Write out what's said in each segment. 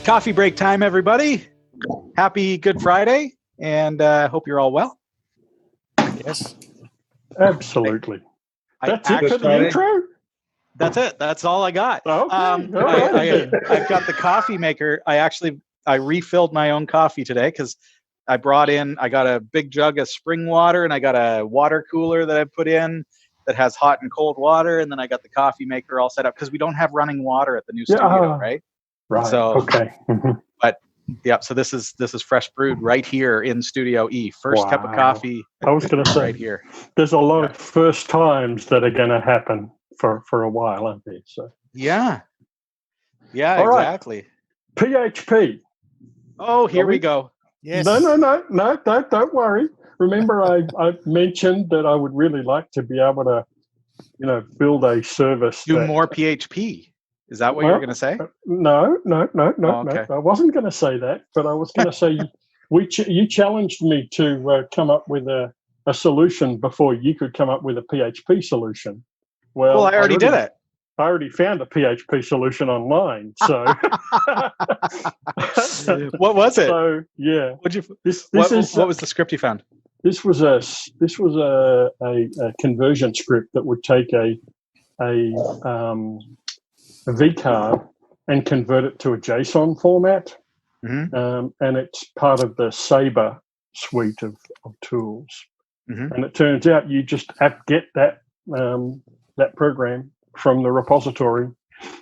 coffee break time, everybody. Happy Good Friday, and hope you're all well. Yes. Absolutely. That's it for the intro? That's it. That's all I got. Okay. I've got the coffee maker. I refilled my own coffee today because I got a big jug of spring water, and I got a water cooler that I put in that has hot and cold water, and then I got the coffee maker all set up because we don't have running water at the new studio, right? Right. So, okay. But yeah, so this is fresh brewed right here in Studio E. First cup of coffee. I was going to say right here. There's a lot of first times that are going to happen for a while, aren't there? So yeah, all exactly. Right. PHP. Oh, here we go. Yes. No, don't worry. Remember, I mentioned that I would really like to be able to, build a service. Do more PHP. Is that what you were going to say? No. Okay. I wasn't going to say that, but I was going to say you challenged me to come up with a solution before you could come up with a PHP solution. Well, I already did it. I already found a PHP solution Online. So what was it? So yeah, what was the script you found? This was a conversion script that would take a vCard and convert it to a JSON format, and it's part of the Sabre suite of tools. And it turns out you just get that program from the repository,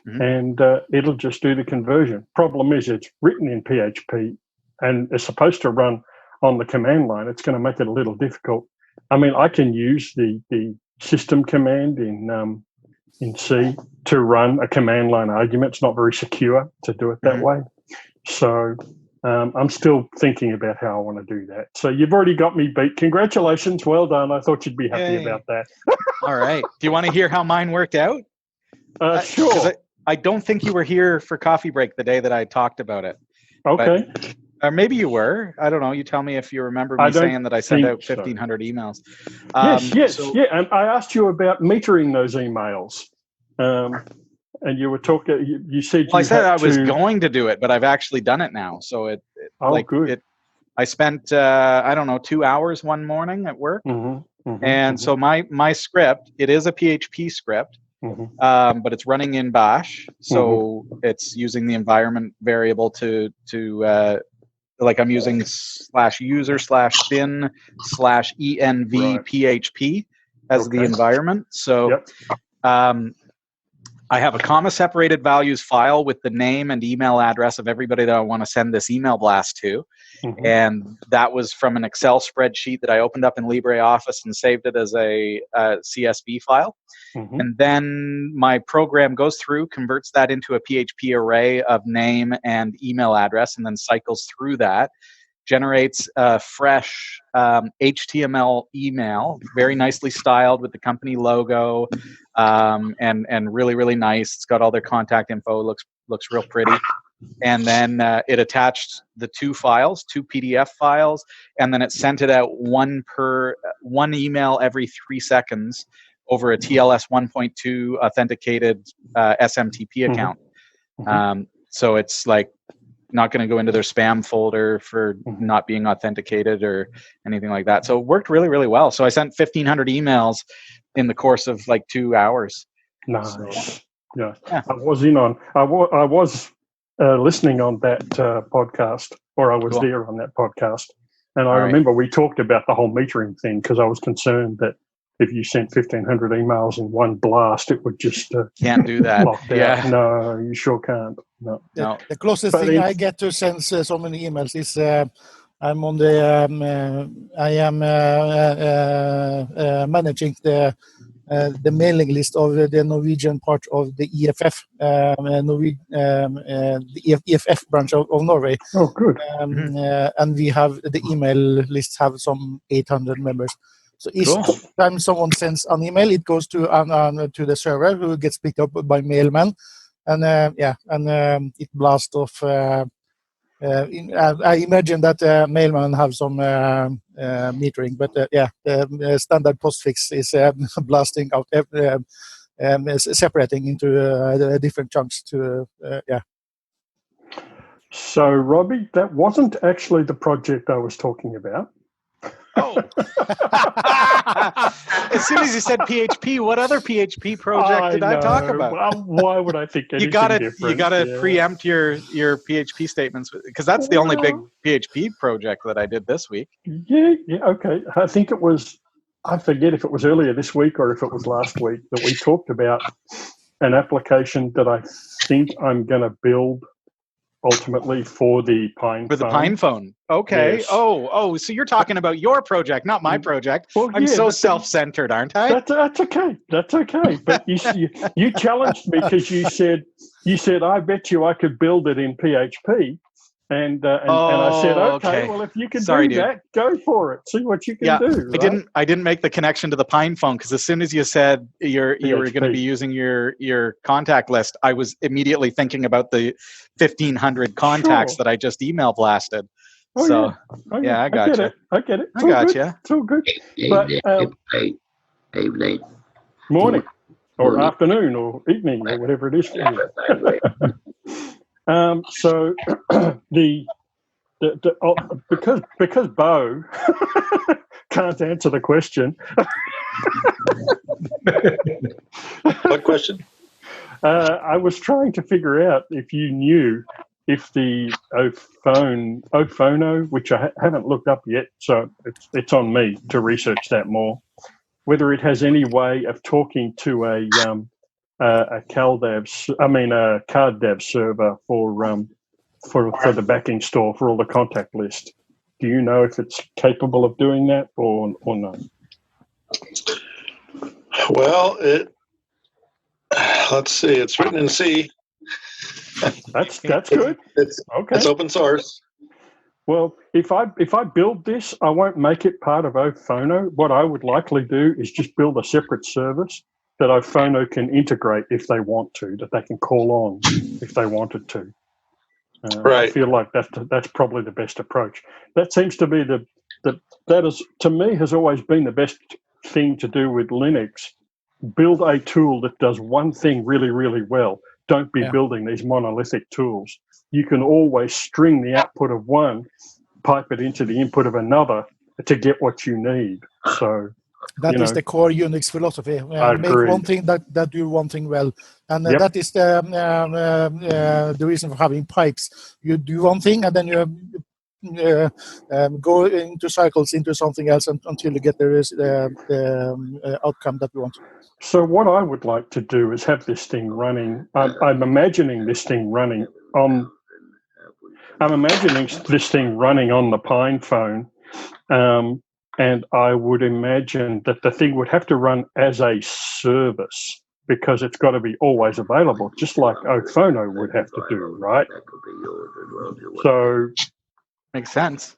and it'll just do the conversion. Problem is, it's written in PHP and it's supposed to run on the command line. It's going to make it a little difficult. I mean, I can use the system command in C to run a command line argument. It's not very secure to do it that way. So I'm still thinking about how I want to do that. So you've already got me beat. Congratulations. Well done. I thought you'd be happy about that. All right. Do you want to hear how mine worked out? Sure. I don't think you were here for coffee break the day that I talked about it. Okay. Or maybe you were. I don't know. You tell me if you remember me saying that I sent out 1,500 emails. Yes. And I asked you about metering those emails. And you were talking. You said I said I was going to do it, but I've actually done it now. So good. I spent 2 hours one morning at work, and so my script, it is a PHP script, but it's running in Bash. So it's using the environment variable to I'm using /user/bin/env PHP as the environment. So. I have a comma-separated values file with the name and email address of everybody that I want to send this email blast to. And that was from an Excel spreadsheet that I opened up in LibreOffice and saved it as a CSV file. And then my program goes through, converts that into a PHP array of name and email address, and then cycles through that. Generates a fresh HTML email, very nicely styled with the company logo, and really, really nice. It's got all their contact info. Looks real pretty. And then it attached the two PDF files, and then it sent it out one email every 3 seconds over a TLS 1.2 authenticated SMTP account. So it's like not going to go into their spam folder for not being authenticated or anything like that. So it worked really, really well. So I sent 1,500 emails in the course of 2 hours. Nice. So, yeah. I was listening on that podcast, or I was there on that podcast. And I remember we talked about the whole metering thing because I was concerned that if you sent 1,500 emails in one blast, it would just can't do that. Yeah, no, you sure can't. No. The closest thing I get to send so many emails is I'm on the I am managing the mailing list of the Norwegian part of the EFF, the EFF branch of Norway. Oh, good. And we have the email list have some 800 members. So each time someone sends an email, it goes to the server who gets picked up by mailman, and it blasts off. I imagine that mailman have some metering, but the standard postfix is blasting out, separating into different chunks to. So, Robbie, that wasn't actually the project I was talking about. Oh. As soon as you said PHP, what other PHP project did I talk about? Well, why would I think anything different? You gotta preempt your PHP statements, because that's the only big PHP project that I did this week. Yeah, okay. I think it was, I forget if it was earlier this week or if it was last week, that we talked about an application that I think I'm going to build ultimately for the PinePhone. For the PinePhone. Okay. Yes. Oh, so you're talking about your project, not my project. Well, I'm so self-centered, aren't I? That's okay. That's okay. But you challenged me because you said, I bet you I could build it in PHP. And I said, okay, well, if you can do that, go for it. See what you can do. Right? I didn't make the connection to the PinePhone, because as soon as you said you were going to be using your contact list, I was immediately thinking about the 1,500 contacts that I just email blasted. I got you. I get it. I got you. It's all good. But morning or afternoon or evening or whatever it is for you. So because Bo can't answer the question. What question? I was trying to figure out if you knew if the Ophono, which I haven't looked up yet, so it's on me to research that more, whether it has any way of talking to a CalDAV server for the backing store for all the contact list. Do you know if it's capable of doing that or not? Well, let's see. It's written in C. That's good. It's open source. Well, if I build this, I won't make it part of Ophono. What I would likely do is just build a separate service that Ophono can integrate if they want to, that they can call on if they wanted to. Right. I feel like that's probably the best approach. That seems to be that is, to me, has always been the best thing to do with Linux. Build a tool that does one thing really, really well. Don't be building these monolithic tools. You can always string the output of one, pipe it into the input of another to get what you need. So that is the core Unix philosophy. Make one thing that do one thing well, and that is the reason for having pipes. You do one thing, and then you go into cycles into something else until you get the outcome that you want. So what I would like to do is have this thing running. I'm imagining this thing running on. I'm imagining this thing running on the PinePhone. And I would imagine that the thing would have to run as a service because it's got to be always available, just like Ophono would have to do, right? So makes sense.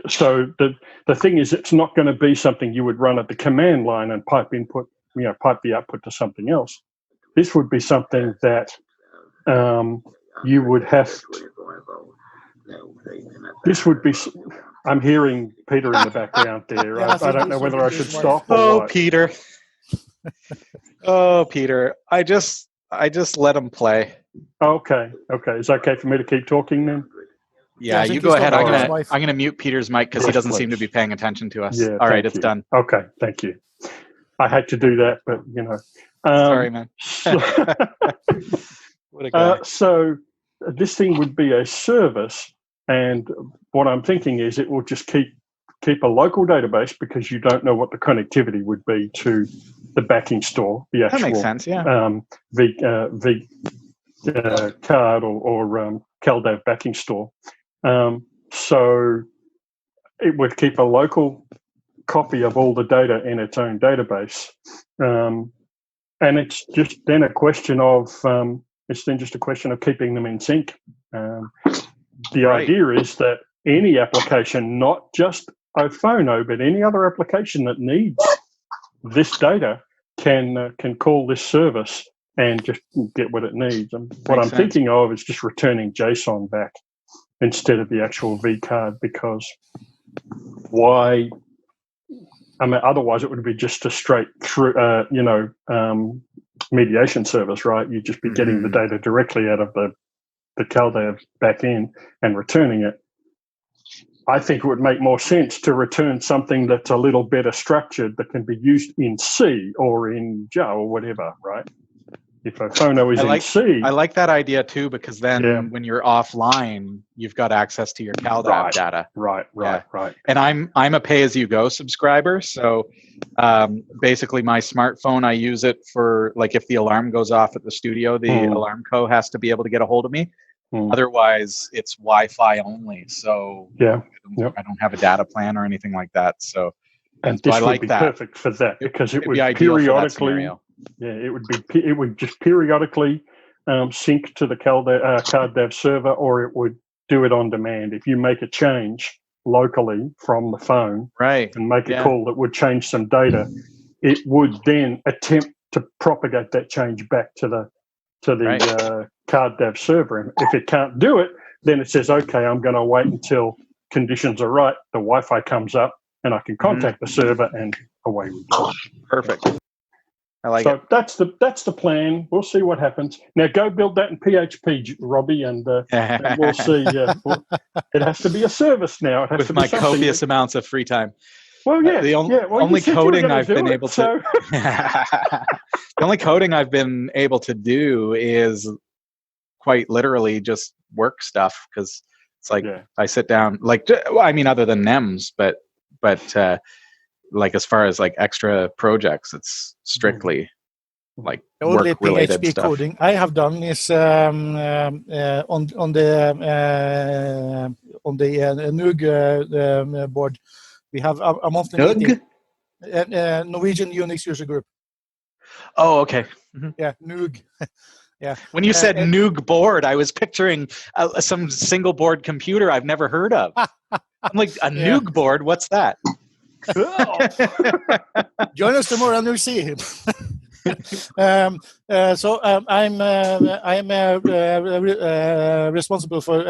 So the thing is, it's not going to be something you would run at the command line and pipe the output to something else. This would be something that you would have. This would be. I'm hearing Peter in the background there. I don't know whether I should stop or what. Peter. Oh, Peter. I just let him play. Okay. Is it okay for me to keep talking then? Yeah, you go ahead. I'm gonna mute Peter's mic because he doesn't seem to be paying attention to us. Yeah, all right, it's done. Okay, thank you. I hate to do that, but you know. Sorry, man. What a guy. So this thing would be a service. And what I'm thinking is it will just keep a local database because you don't know what the connectivity would be to the backing store, the actual that makes sense, yeah. V card or CalDAV backing store. So it would keep a local copy of all the data in its own database, and it's just then a question of keeping them in sync. The idea is that any application, not just Ophono, but any other application that needs this data can call this service and just get what it needs. And what I'm thinking of is just returning JSON back instead of the actual V card, because why? I mean, otherwise it would be just a straight through, mediation service, right? You'd just be getting the data directly out of the the CalDAV back in and returning it, I think it would make more sense to return something that's a little better structured that can be used in C or in Java or whatever, right? If a phono is in C. I like that idea too, because then when you're offline, you've got access to your CalDAV data. Right. And I'm a pay-as-you-go subscriber, so basically my smartphone, I use it for, like, if the alarm goes off at the studio, the alarm co has to be able to get a hold of me. Otherwise, it's Wi-Fi only, so I don't have a data plan or anything like that. So, and this would be perfect for that, because it would periodically, it would just periodically sync to the CalDAV server, or it would do it on demand. If you make a change locally from the phone, and make a call that would change some data, it would then attempt to propagate that change back to the CalDAV server. And if it can't do it, then it says, okay, I'm going to wait until conditions are right, the Wi-Fi comes up, and I can contact the server, and away we go. Perfect. I like it. So that's the plan. We'll see what happens. Now go build that in PHP, Robbie, and we'll see. It has to be a service now. It has with to be my copious amounts of free time. Well, the only coding I've been able to the only coding I've been able to do is quite literally just work stuff, because it's like I sit down, like, I mean, other than NEMS, but like, as far as like extra projects, it's strictly like only work-related PHP stuff. coding I have done is on the NUG board. We have a monthly meeting. Norwegian Unix user group. Oh, okay. Yeah, NUG. Yeah. When you said NUG board, I was picturing some single board computer I've never heard of. I'm like, a NUG board? What's that? Join us tomorrow and you'll see him. So I'm responsible for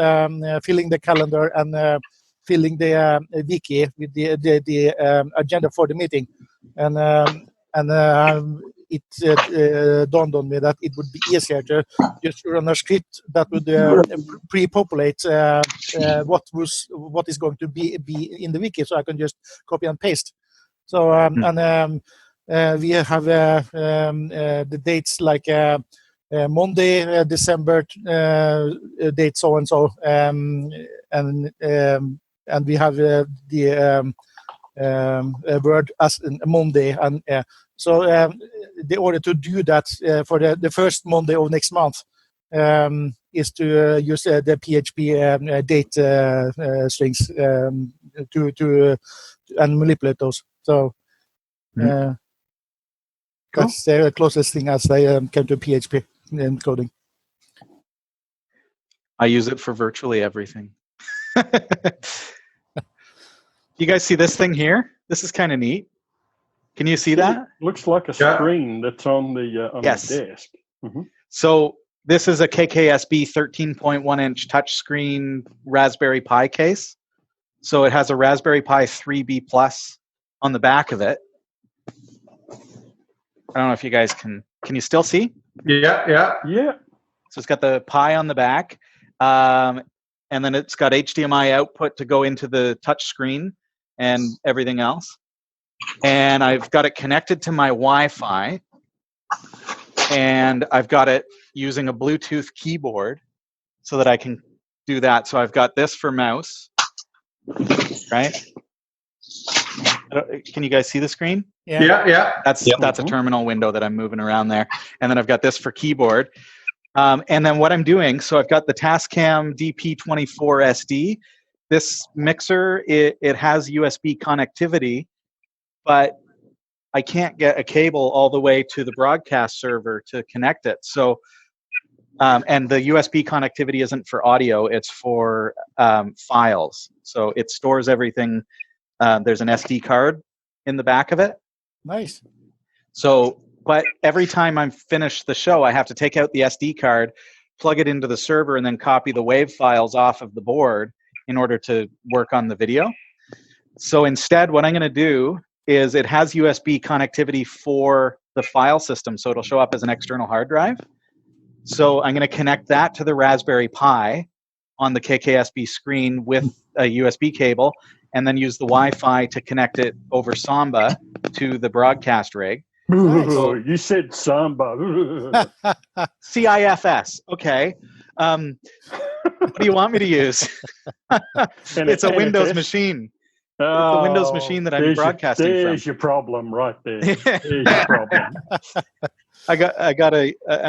filling the calendar and filling the wiki with the agenda for the meeting, and it dawned on me that it would be easier to just run a script that would pre-populate what is going to be in the wiki, so I can just copy and paste. So we have the dates like Monday, December date so and so, and we have the word as Monday, and so the order to do that for the first Monday of next month is to use the PHP date strings to and manipulate those. So that's the closest thing as I came to PHP in coding. I use it for virtually everything. You guys see this thing here? This is kind of neat. Can you see that? Looks like a screen that's on the desk. So this is a KKSB 13.1-inch touchscreen Raspberry Pi case. So it has a Raspberry Pi 3B Plus on the back of it. I don't know if you guys can you still see? Yeah. So it's got the Pi on the back, and then it's got HDMI output to go into the touch screen and everything else. And I've got it connected to my Wi-Fi, and I've got it using a Bluetooth keyboard so that I can do that. So I've got this for mouse, right? Can you guys see the screen? Yeah. That's a terminal window that I'm moving around there. And then I've got this for keyboard. And then what I'm doing, so I've got the Tascam DP24 SD. This mixer, it has USB connectivity, but I can't get a cable all the way to the broadcast server to connect it. So, and the USB connectivity isn't for audio, it's for files. So it stores everything. There's an SD card in the back of it. Nice. So, but every time I'm finished the show, I have to take out the SD card, plug it into the server, and then copy the WAV files off of the board in order to work on the video. So instead, what I'm going to do is it has USB connectivity for the file system, so it'll show up as an external hard drive. So I'm going to connect that to the Raspberry Pi on the KKSB screen with a USB cable, and then use the Wi-Fi to connect it over Samba to the broadcast rig. Nice. You said Samba. CIFS. Okay. What do you want me to use? It's a Windows machine. It's a Windows machine that I'm broadcasting from. There's your problem right there. There's your problem. I'm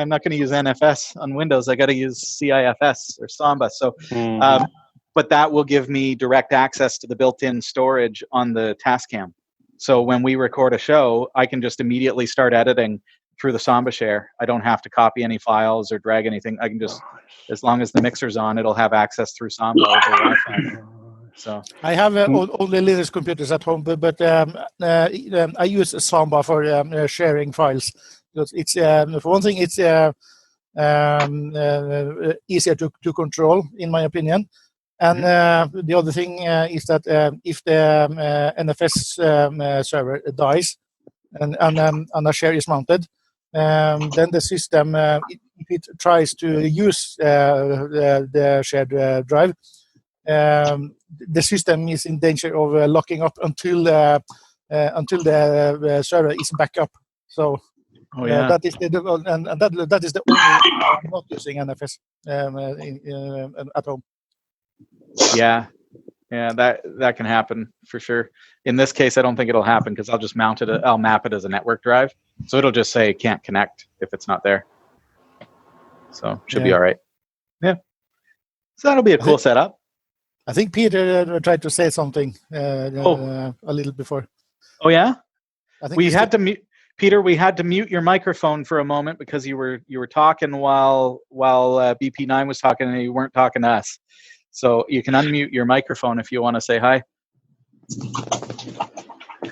not going to use NFS on Windows. I got to use CIFS or Samba. So, but that will give me direct access to the built-in storage on the Tascam. So when we record a show, I can just immediately start editing through the Samba share. I don't have to copy any files or drag anything. I can just, as long as the mixer's on, it'll have access through Samba over Wi-Fi. So I have only Linux computers at home, but I use Samba for sharing files. Because it's for one thing, it's easier to control, in my opinion. And the other thing is that if the NFS server dies and a share is mounted, then the system, if it tries to use the shared drive, the system is in danger of locking up until the server is back up. So that is that is the only I'm not using NFS at home. Yeah, that can happen for sure. In this case, I don't think it'll happen because I'll just mount it. I'll map it as a network drive, so it'll just say can't connect if it's not there. So should be all right. Yeah, so that'll be a cool setup. I think Peter tried to say something a little before. Oh yeah, I think we had to mute. Peter, we had to mute your microphone for a moment because you were talking while BP9 was talking and you weren't talking to us. So you can unmute your microphone if you want to say hi.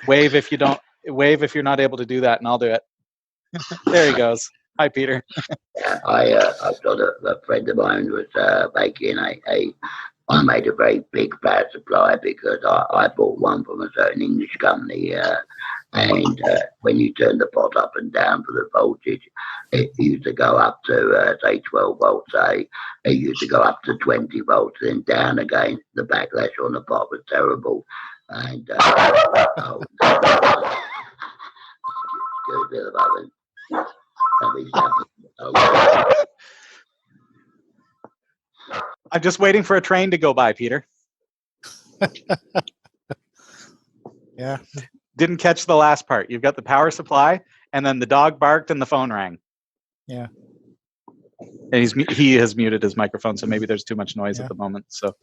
Wave if you're not able to do that, and I'll do it. There he goes. Hi, Peter. I've got a friend of mine who was making I made a very big power supply because I bought one from a certain English company, and when you turn the pot up and down for the voltage, it used to go up to say 12 volts. It used to go up to 20 volts, then down again. The backlash on the pot was terrible, and I'm just waiting for a train to go by, Peter. Yeah. Didn't catch the last part. You've got the power supply, and then the dog barked and the phone rang. Yeah. And he has muted his microphone, so maybe there's too much noise at the moment. So,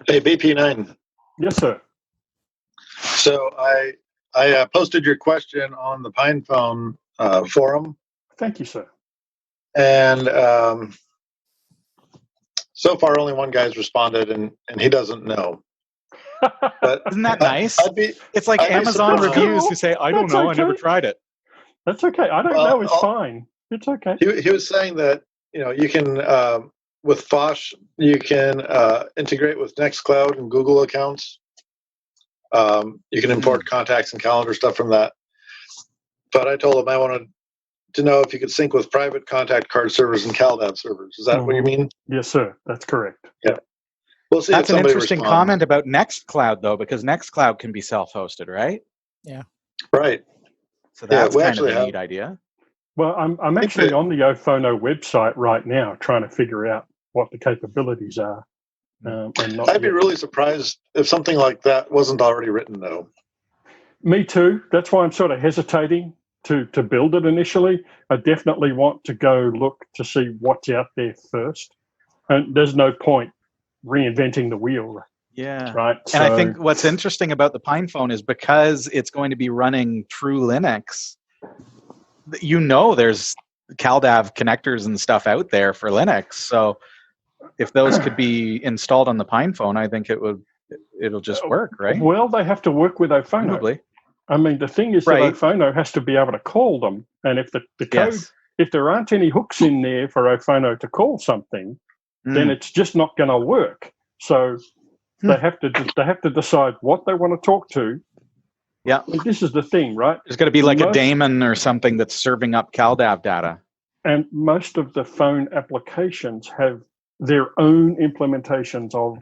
hey, BP9. Yes, sir. So I posted your question on the PinePhone forum. Thank you, sir. And so far, only one guy's responded, and he doesn't know. But isn't that nice? It's like I'd Amazon reviews who say, "I don't know, I never tried it." That's okay. I don't know. It's fine. It's okay. He was saying that you can with Phosh you can integrate with Nextcloud and Google accounts. You can import contacts and calendar stuff from that. But I told him I wanted to know if you could sync with private contact card servers and CalDAV servers. Is that what you mean? Yes, sir. That's correct. Yeah. We'll see. That's an interesting comment about Nextcloud, though, because Nextcloud can be self-hosted, right? Yeah. Right. So that's kind of a neat idea. Well, I'm actually on the Ophono website right now trying to figure out what the capabilities are. I'd be really surprised if something like that wasn't already written, though. Me too. That's why I'm sort of hesitating to build it initially. I definitely want to go look to see what's out there first. And there's no point reinventing the wheel. Yeah. Right. And I think what's interesting about the PinePhone is because it's going to be running true Linux, there's CalDAV connectors and stuff out there for Linux. So if those could be installed on the PinePhone, I think it'll just work, right? Well, they have to work with Ophono. Probably. I mean, the thing is that Ophono has to be able to call them. And if the code, if there aren't any hooks in there for Ophono to call something, then it's just not going to work. So they have to decide what they want to talk to. Yeah. And this is the thing, right? There's got to be like a daemon or something that's serving up CalDAV data. And most of the phone applications have their own implementations of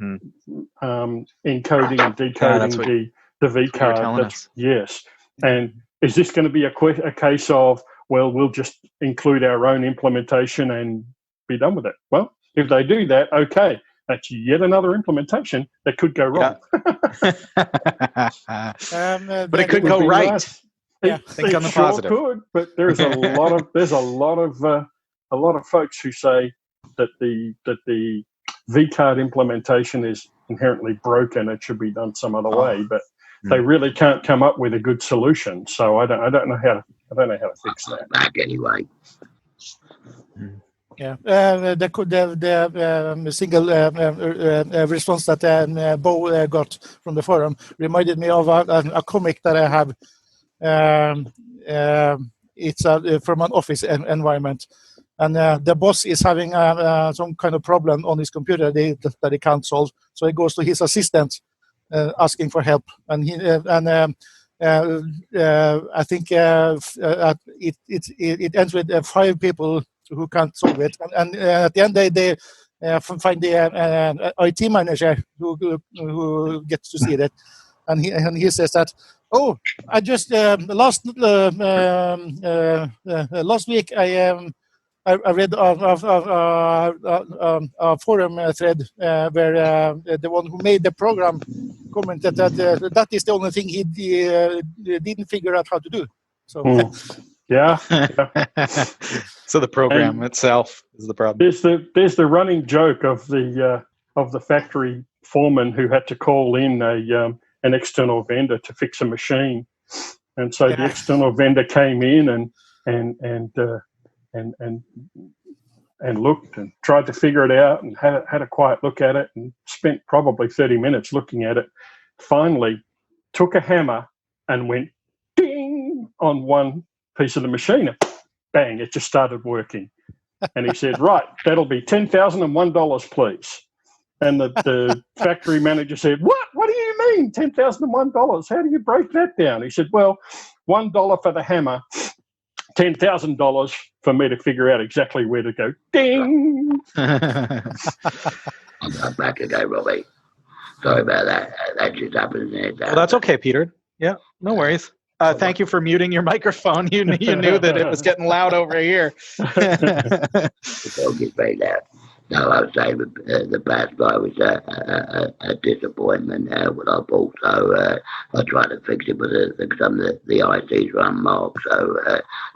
encoding and decoding the V card. Yes. And is this going to be a case of, well, we'll just include our own implementation and be done with it? Well, if they do that, okay, that's yet another implementation that could go wrong. But it could go right. Nice. Yeah, think on the sure positive. Could, but there's a lot of folks who say that the V card implementation is inherently broken. It should be done some other way, but they really can't come up with a good solution. So I don't know how to fix that. Back anyway. Yeah, the single response that Bo got from the forum reminded me of a comic that I have. It's from an office environment, and the boss is having some kind of problem on his computer that he can't solve. So he goes to his assistant asking for help, and I think it ends with 5 people who can't solve it, and at the end they find the IT manager who gets to see that, and he says that, oh, I just last week I read a forum thread where the one who made the program commented that is the only thing he didn't figure out how to do. So. Yeah. So the program itself is the problem. There's the running joke of the factory foreman who had to call in an external vendor to fix a machine, and so the external vendor came in and looked and tried to figure it out and had a quiet look at it and spent probably 30 minutes looking at it. Finally, took a hammer and went ding on one piece of the machine. Bang! It just started working. And he said, "Right, that'll be $10,001, please." And the factory manager said, "What? What do you mean, $10,001? How do you break that down?" He said, "Well, $1 for the hammer, $10,000 for me to figure out exactly where to go." Ding! I'm back again, Robbie. Sorry about that. That just happened. Well, that's okay, Peter. Yeah, no worries. Thank you for muting your microphone. You knew that it was getting loud over here. Don't get very loud. No, I was saying the past guy was a disappointment when I bought. So I tried to fix it with some of the ICs were unmarked. So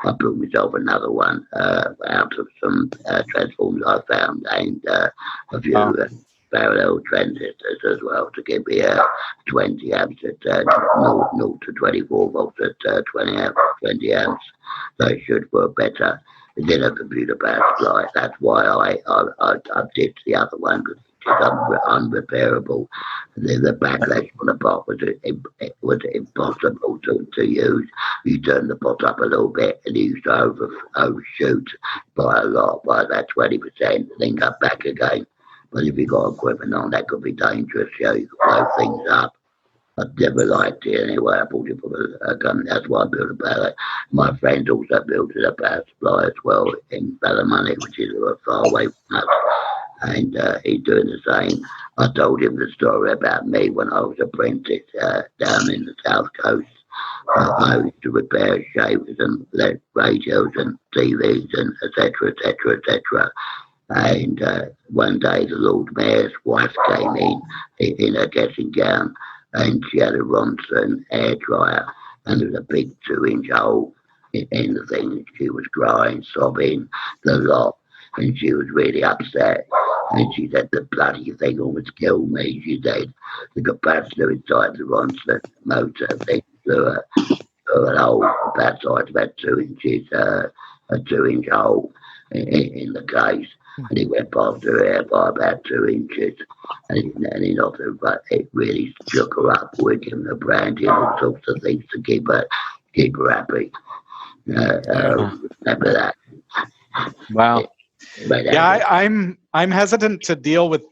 I built myself another one out of some transformers I found and a few parallel transistors as well to give me 20 amps at 0 to 24 volts at 20 amps. So it should work better than a computer power supply. That's why I ditched the other one, because it's unrepairable. The backlash on the pot was impossible to use. You turn the pot up a little bit and you used to overshoot by a lot, by that 20%, then cut back again. But if you got equipment on, that could be dangerous. You know, you could blow things up. I've never liked it anyway. I bought it from a company. That's why I built a power. My friend also built a power supply as well in Ballymoney, which is far away from us. And he's doing the same. I told him the story about me when I was apprentice down in the South Coast. I used to repair shavers and radios and TVs and etc. And one day the Lord Mayor's wife came in her dressing gown, and she had a Ronson air dryer, and there was a big 2-inch hole in the thing. She was crying, sobbing, the lot, and she was really upset. And she said, "The bloody thing almost killed me," she said. The capacitor inside the Ronson motor thing through an hole about size about 2 inches, a 2-inch hole in the case. And he went past her hair by about 2 inches, and he knocked her, but it really shook her up. We gave her brandy and all sorts of things to keep her happy. Remember that? Wow. Yeah, I'm hesitant to deal with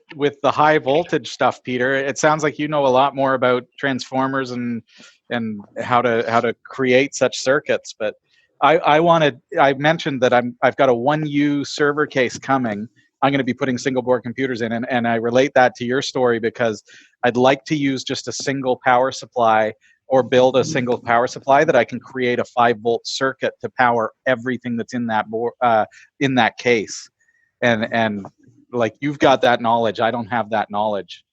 the high voltage stuff, Peter. It sounds like you know a lot more about transformers and how to create such circuits, but I mentioned that I've got a 1U server case coming. I'm going to be putting single board computers in, and I relate that to your story because I'd like to use just a single power supply or build a single power supply that I can create a 5-volt circuit to power everything that's in that board, in that case. And like, you've got that knowledge. I don't have that knowledge.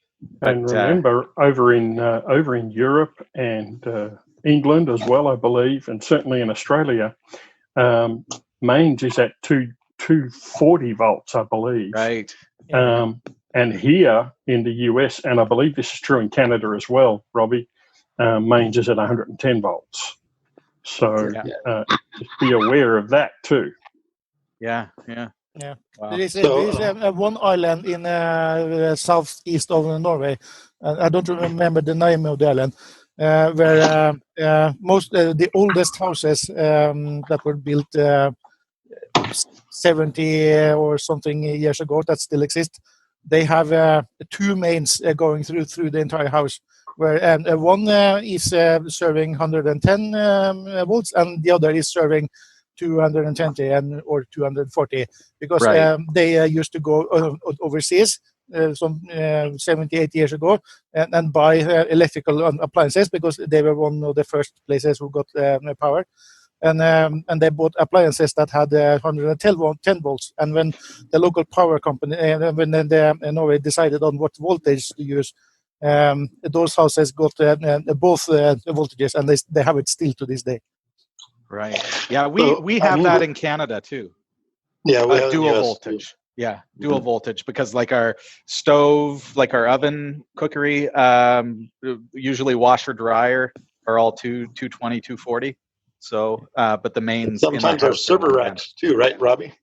But, and remember, over in Europe and England as well, I believe, and certainly in Australia, mains is at 240 volts, I believe. Right. And here in the US, and I believe this is true in Canada as well, Robbie, mains is at 110 volts. So just be aware of that too. Yeah. Wow. There is one island in southeast of Norway. I don't remember the name of the island, where most the oldest houses that were built 70 or something years ago that still exist, they have 2 mains going through the entire house, where one is serving 110 volts and the other is serving 220 or 240, because they used to go overseas some 78 years ago and buy electrical appliances, because they were one of the first places who got power. And they bought appliances that had 110 volts. And when the local power company, when Norway decided on what voltage to use, those houses got both voltages, and they have it still to this day. Right. Yeah, we have that in Canada too. Yeah, we have dual voltage. Too. Yeah, dual voltage, because like our stove, like our oven, cookery, usually washer dryer are all 220, 240. So, but the mains sometimes our server racks too, right, Robbie?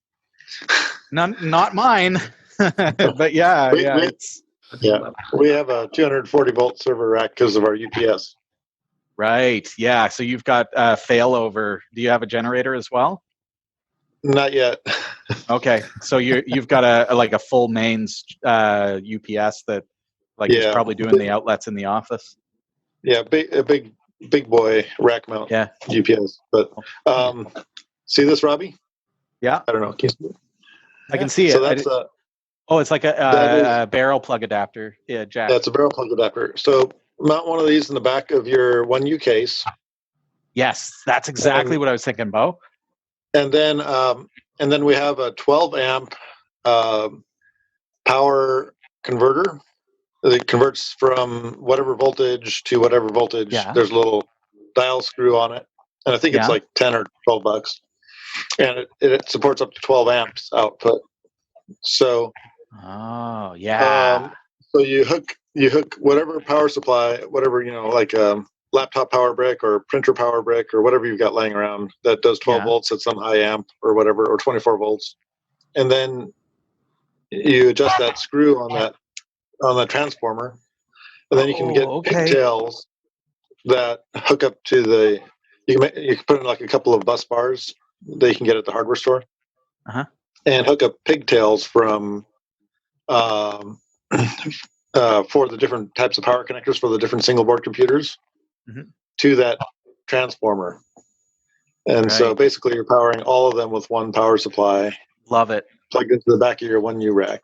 Not mine, but yeah, we have a 240 volt server rack because of our UPS. Right. Yeah. So you've got failover. Do you have a generator as well? Not yet. Okay. So you've got a full mains UPS that is probably doing the outlets in the office. Yeah, a big boy rack mount. Yeah. UPS. But see this, Robbie? Yeah. I don't know. Can you see it? I can see it. So that's it's like a barrel plug adapter. Yeah, jack. That's a barrel plug adapter. So mount one of these in the back of your 1U case. Yes, that's exactly what I was thinking, Bo. And then we have a 12 amp power converter. It converts from whatever voltage to whatever voltage. Yeah. There's a little dial screw on it, and I think it's like $10 or $12, and it supports up to 12 amps output. So, so you hook whatever power supply, whatever, like a laptop power brick or printer power brick or whatever you've got laying around that does 12 volts at some high amp or whatever, or 24 volts, and then you adjust that screw on the transformer, and then you can get pigtails that hook up to you can put in like a couple of bus bars that you can get at the hardware store, and hook up pigtails from for the different types of power connectors for the different single board computers to that transformer. And so basically you're powering all of them with one power supply. Love it. Plugged into the back of your 1U rack.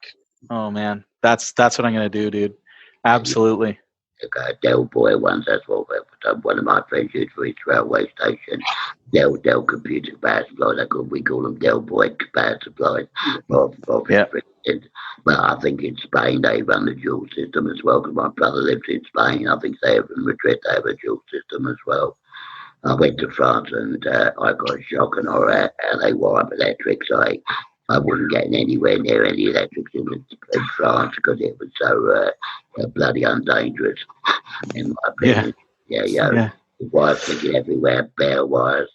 Oh man, that's what I'm gonna do, dude. Absolutely. Okay, Dell boy ones. That's what one of my friends used for his railway station. Dell computer power supply. We call them Dell boy power supplies. But I think in Spain they run the dual system as well. Because my brother lives in Spain. I think they have in Madrid. They have a dual system as well. I went to France and I got a shock and horror how they wire up electrics. I wouldn't get anywhere near any electrics in France because it was so bloody undangerous, in my opinion. Yeah. Wires sticking everywhere, bare wires.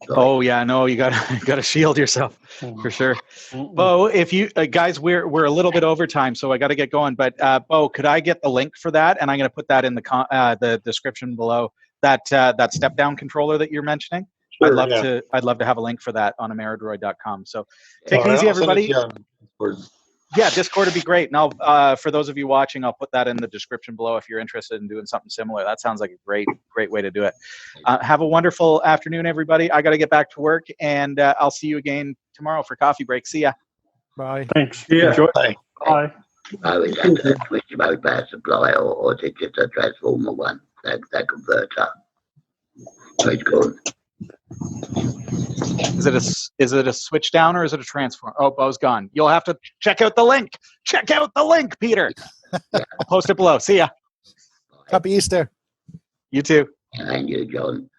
So, you gotta shield yourself for sure. Bo, if you guys, we're a little bit over time, so I got to get going. But Bo, could I get the link for that? And I'm gonna put that in the description below. That step down controller that you're mentioning. Sure, I'd love to have a link for that on ameridroid.com. So take it easy, everybody. Yeah, Discord would be great. Now, for those of you watching, I'll put that in the description below if you're interested in doing something similar. That sounds like a great way to do it. Have a wonderful afternoon, everybody. I got to get back to work, and I'll see you again tomorrow for coffee break. See ya. Bye. Thanks. Yeah. Enjoy. Bye. Bye. Is that a switch mode power supply or is it just a transformer one, that converter? So it's called. Is it a switch down or is it a transformer? Oh, Bo's gone. You'll have to check out the link. Check out the link, Peter. I'll post it below. See ya. Happy Easter. You too. And you, John.